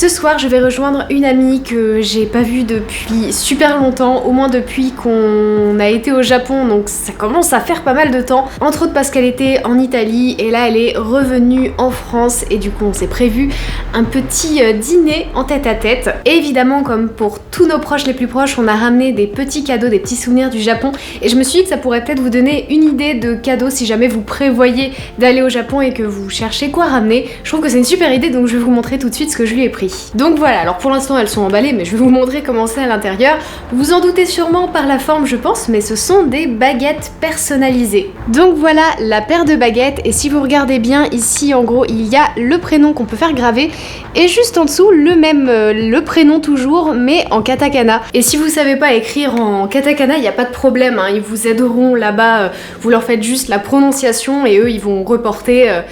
Ce soir, je vais rejoindre une amie que j'ai pas vue depuis super longtemps, au moins depuis qu'on a été au Japon, donc ça commence à faire pas mal de temps. Entre autres parce qu'elle était en Italie et là elle est revenue en France et du coup on s'est prévu un petit dîner en tête à tête. Et évidemment, comme pour tous nos proches les plus proches, on a ramené des petits cadeaux, des petits souvenirs du Japon et je me suis dit que ça pourrait peut-être vous donner une idée de cadeaux si jamais vous prévoyez d'aller au Japon et que vous cherchez quoi ramener. Je trouve que c'est une super idée, donc je vais vous montrer tout de suite ce que je lui ai pris. Donc voilà, alors pour l'instant elles sont emballées, mais je vais vous montrer comment c'est à l'intérieur. Vous en doutez sûrement par la forme je pense, mais ce sont des baguettes personnalisées. Donc voilà la paire de baguettes, et si vous regardez bien ici en gros il y a le prénom qu'on peut faire graver et juste en dessous le prénom toujours mais en katakana. Et si vous savez pas écrire en katakana, il n'y a pas de problème, hein, ils vous aideront là-bas, vous leur faites juste la prononciation et eux ils vont reporter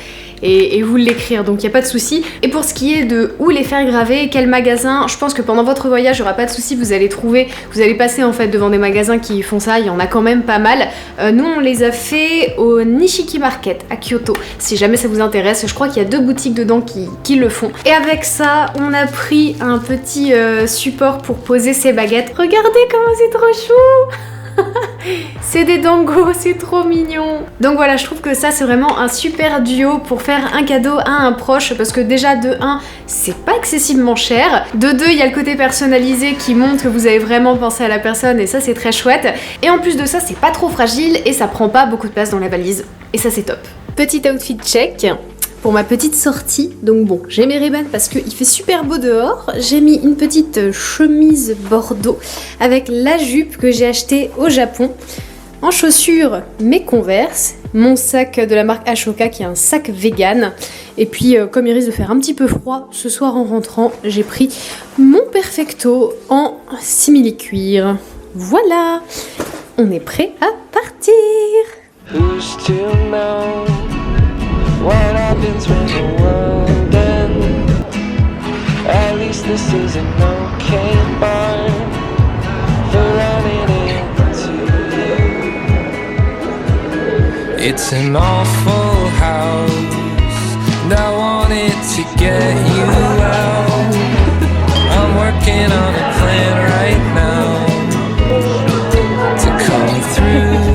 et vous l'écrire, donc il n'y a pas de souci. Et pour ce qui est de où les faire graver, quel magasin, je pense que pendant votre voyage il n'y aura pas de souci, vous allez passer en fait devant des magasins qui font ça, il y en a quand même pas mal. Nous on les a fait au Nishiki Market à Kyoto, si jamais ça vous intéresse, je crois qu'il y a 2 boutiques dedans qui le font. Et avec ça on a pris un petit support pour poser ces baguettes. Regardez comment c'est trop chou. C'est des dangos, c'est trop mignon. Donc voilà, je trouve que ça c'est vraiment un super duo pour faire un cadeau à un proche, parce que déjà de 1 c'est pas excessivement cher, de 2 il y a le côté personnalisé qui montre que vous avez vraiment pensé à la personne et ça c'est très chouette, et en plus de ça c'est pas trop fragile et ça prend pas beaucoup de place dans la valise et ça c'est top. Petit outfit check pour ma petite sortie. Donc bon, j'ai mes Ray-Ban parce qu'il fait super beau dehors. J'ai mis une petite chemise bordeaux avec la jupe que j'ai achetée au Japon. En chaussures, mes Converse, mon sac de la marque Ashoka qui est un sac vegan. Et puis comme il risque de faire un petit peu froid, ce soir en rentrant, j'ai pris mon Perfecto en simili-cuir. Voilà, on est prêt à partir. What happens when the world ends? At least this is an okay bar for running into you. It's an awful house, and I wanted to get you out. I'm working on a plan right now to come through.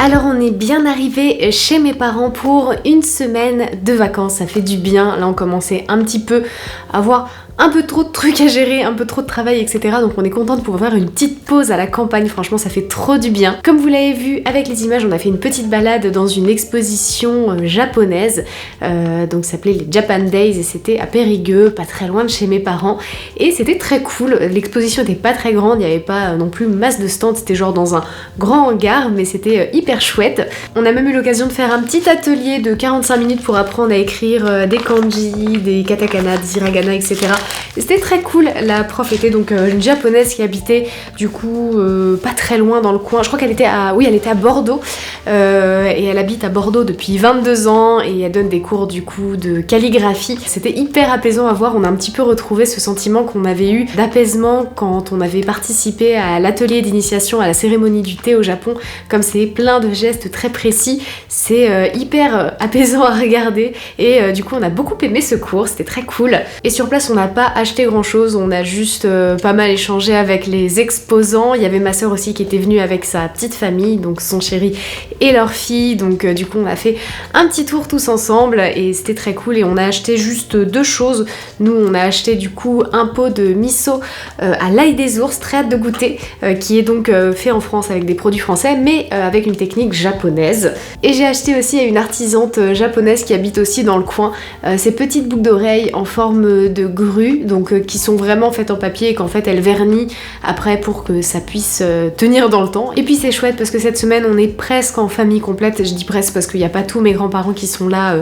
Alors on est bien arrivé chez mes parents pour une semaine de vacances, ça fait du bien. Là on commençait un petit peu à avoir un peu trop de trucs à gérer, un peu trop de travail, etc. Donc on est content de pouvoir faire une petite pause à la campagne, franchement ça fait trop du bien. Comme vous l'avez vu avec les images, on a fait une petite balade dans une exposition japonaise, donc ça s'appelait les Japan Days et c'était à Périgueux, pas très loin de chez mes parents. Et c'était très cool, l'exposition était pas très grande, il n'y avait pas non plus masse de stands, c'était genre dans un grand hangar, mais c'était hyper chouette. On a même eu l'occasion de faire un petit atelier de 45 minutes pour apprendre à écrire des kanji, des katakana, des hiragana, etc. C'était très cool. La prof était donc une japonaise qui habitait du coup pas très loin dans le coin. Je crois qu'elle était elle était à Bordeaux et elle habite à Bordeaux depuis 22 ans et elle donne des cours du coup de calligraphie. C'était hyper apaisant à voir. On a un petit peu retrouvé ce sentiment qu'on avait eu d'apaisement quand on avait participé à l'atelier d'initiation à la cérémonie du thé au Japon. Comme c'est plein de gestes très précis, c'est hyper apaisant à regarder et du coup on a beaucoup aimé ce cours, c'était très cool. Et sur place on n'a pas acheté grand chose, on a juste pas mal échangé avec les exposants. Il y avait ma soeur aussi qui était venue avec sa petite famille, donc son chéri et leur fille, donc du coup on a fait un petit tour tous ensemble et c'était très cool. Et on a acheté juste 2 choses. Nous on a acheté du coup un pot de miso à l'ail des ours, très hâte de goûter, qui est donc fait en France avec des produits français mais avec une technique japonaise. Et j'ai acheté aussi à une artisante japonaise qui habite aussi dans le coin ces petites boucles d'oreilles en forme de grue, donc qui sont vraiment faites en papier et qu'en fait elle vernit après pour que ça puisse tenir dans le temps. Et puis c'est chouette parce que cette semaine on est presque en famille complète. Je dis presque parce qu'il n'y a pas tous mes grands-parents qui sont là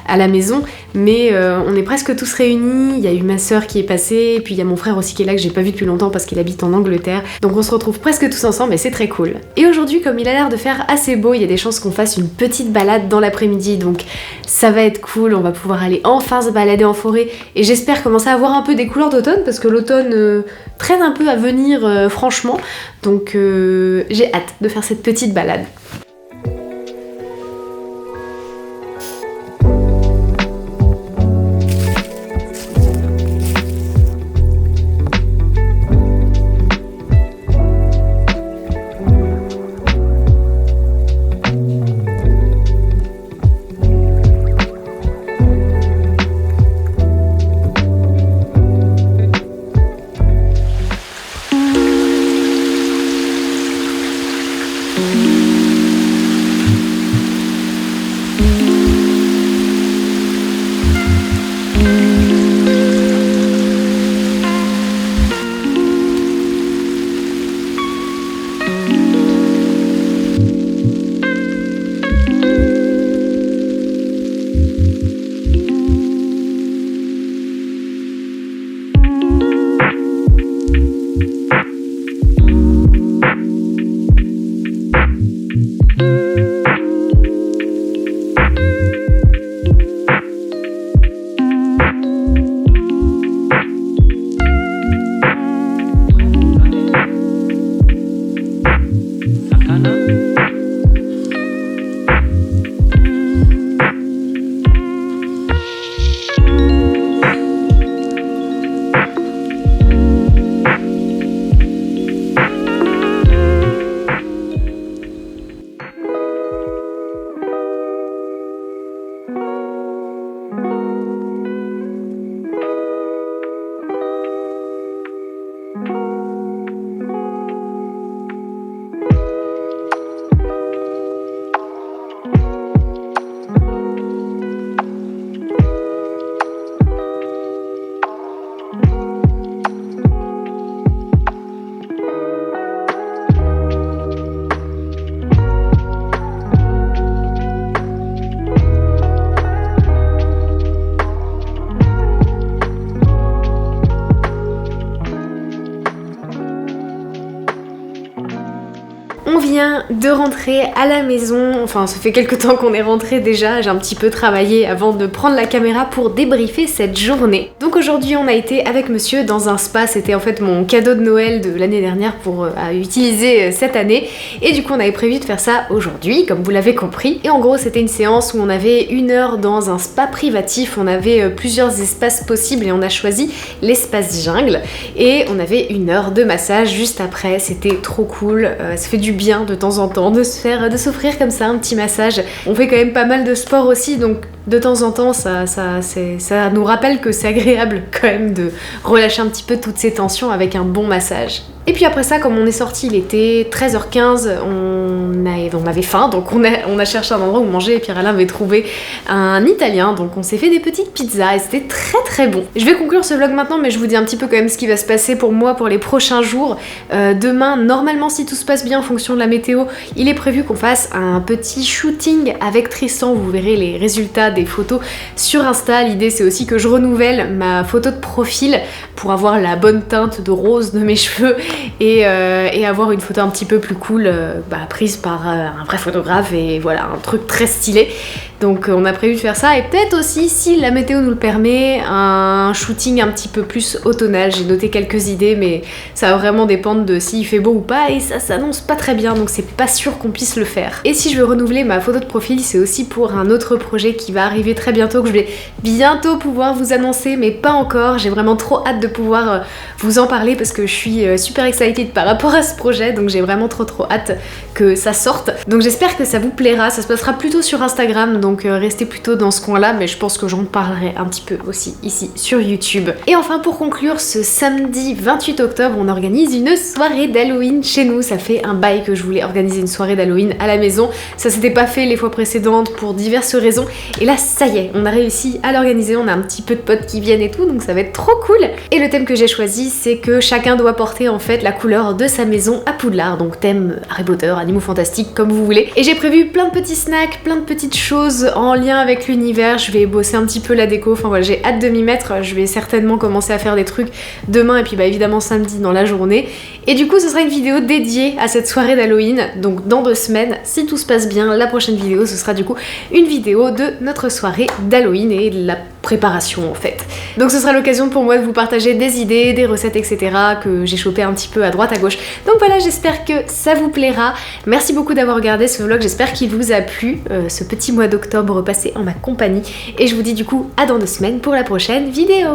à la maison, mais on est presque tous réunis. Il y a eu ma soeur qui est passée, et puis il y a mon frère aussi qui est là que j'ai pas vu depuis longtemps parce qu'il habite en Angleterre. Donc on se retrouve presque tous ensemble et c'est très cool. Et aujourd'hui, comme il a l'air de faire assez beau, il y a des chances qu'on fasse une petite balade dans l'après-midi, donc ça va être cool. On va pouvoir aller enfin se balader en forêt et j'espère commencer à avoir un peu des couleurs d'automne parce que l'automne traîne un peu à venir franchement. Donc j'ai hâte de faire cette petite balade. On vient de rentrer à la maison, enfin ça fait quelques temps qu'on est rentré déjà, j'ai un petit peu travaillé avant de prendre la caméra pour débriefer cette journée. Donc aujourd'hui on a été avec monsieur dans un spa, c'était en fait mon cadeau de Noël de l'année dernière pour à utiliser cette année et du coup on avait prévu de faire ça aujourd'hui comme vous l'avez compris. Et en gros c'était une séance où on avait 1 heure dans un spa privatif, on avait plusieurs espaces possibles et on a choisi l'espace jungle et on avait 1 heure de massage juste après, c'était trop cool, ça fait du bien de temps en temps de s'offrir comme ça un petit massage. On fait quand même pas mal de sport aussi donc de temps en temps ça nous rappelle que c'est agréable quand même de relâcher un petit peu toutes ces tensions avec un bon massage. Et puis après ça, comme on est sorti, il était 13h15, on avait faim, donc on a cherché un endroit où manger et Pierre-Alain avait trouvé un italien, donc on s'est fait des petites pizzas et c'était très très bon. Je vais conclure ce vlog maintenant, mais je vous dis un petit peu quand même ce qui va se passer pour moi pour les prochains jours. Demain, normalement si tout se passe bien en fonction de la météo, il est prévu qu'on fasse un petit shooting avec Tristan, vous verrez les résultats des photos sur Insta. L'idée c'est aussi que je renouvelle ma photo de profil pour avoir la bonne teinte de rose de mes cheveux et avoir une photo un petit peu plus cool prise par un vrai photographe et voilà, un truc très stylé. Donc on a prévu de faire ça et peut-être aussi, si la météo nous le permet, un shooting un petit peu plus automnal. J'ai noté quelques idées mais ça va vraiment dépendre de s'il fait beau ou pas et ça s'annonce pas très bien donc c'est pas sûr qu'on puisse le faire. Et si je veux renouveler ma photo de profil, c'est aussi pour un autre projet qui va arriver très bientôt, que je vais bientôt pouvoir vous annoncer mais pas encore. J'ai vraiment trop hâte de pouvoir vous en parler parce que je suis super excited par rapport à ce projet, donc j'ai vraiment trop hâte que ça sorte. Donc j'espère que ça vous plaira, ça se passera plutôt sur Instagram, donc restez plutôt dans ce coin-là, mais je pense que j'en parlerai un petit peu aussi ici sur YouTube. Et enfin pour conclure, ce samedi 28 octobre, on organise une soirée d'Halloween chez nous. Ça fait un bail que je voulais organiser une soirée d'Halloween à la maison, ça s'était pas fait les fois précédentes pour diverses raisons, et là ça y est, on a réussi à l'organiser, on a un petit peu de potes qui viennent et tout, donc ça va être trop cool. Et le thème que j'ai choisi, c'est que chacun doit porter en fait la couleur de sa maison à Poudlard, donc thème Harry Potter, animaux fantastiques, comme vous voulez. Et j'ai prévu plein de petits snacks, plein de petites choses en lien avec l'univers. Je vais bosser un petit peu la déco, enfin voilà, j'ai hâte de m'y mettre. Je vais certainement commencer à faire des trucs demain et puis évidemment samedi dans la journée. Et du coup ce sera une vidéo dédiée à cette soirée d'Halloween, donc dans 2 semaines, si tout se passe bien, la prochaine vidéo ce sera du coup une vidéo de notre soirée d'Halloween et de la préparation en fait. Donc ce sera l'occasion pour moi de vous partager des idées, des recettes, etc. que j'ai chopé un petit peu à droite à gauche. Donc voilà, j'espère que ça vous plaira. Merci beaucoup d'avoir regardé ce vlog, j'espère qu'il vous a plu, ce petit mois d'octobre passé en ma compagnie. Et je vous dis du coup à dans 2 semaines pour la prochaine vidéo.